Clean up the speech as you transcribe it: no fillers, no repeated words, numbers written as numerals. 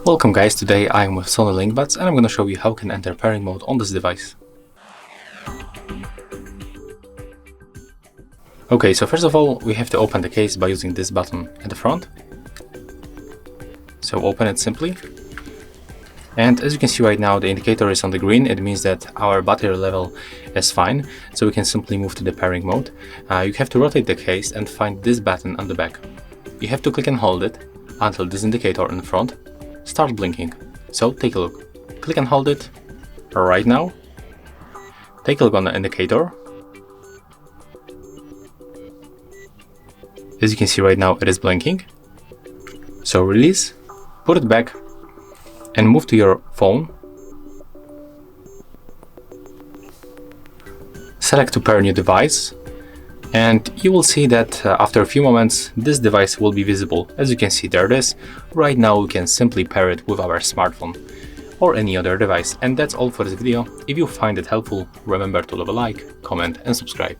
Welcome guys, today I am with Sony LinkBuds and I'm going to show you how you can enter pairing mode on this device. Okay, so first of all we have to open the case by using this button at the front. So open it simply. And as you can see right now the indicator is on the green. It means that our battery level is fine. So we can simply move to the pairing mode. You have to rotate the case and find this button on the back. You have to click and hold it until this indicator in the front start blinking. So take a look. Click and hold it right now. Take a look on the indicator. As you can see right now it is blinking. So release, put it back and move to your phone. Select to pair new device. And you will see that after a few moments this device will be visible. As you can see, there it is. Right now we can simply pair it with our smartphone or any other device. And that's all for this video. If you find it helpful, remember to leave a like, comment and subscribe.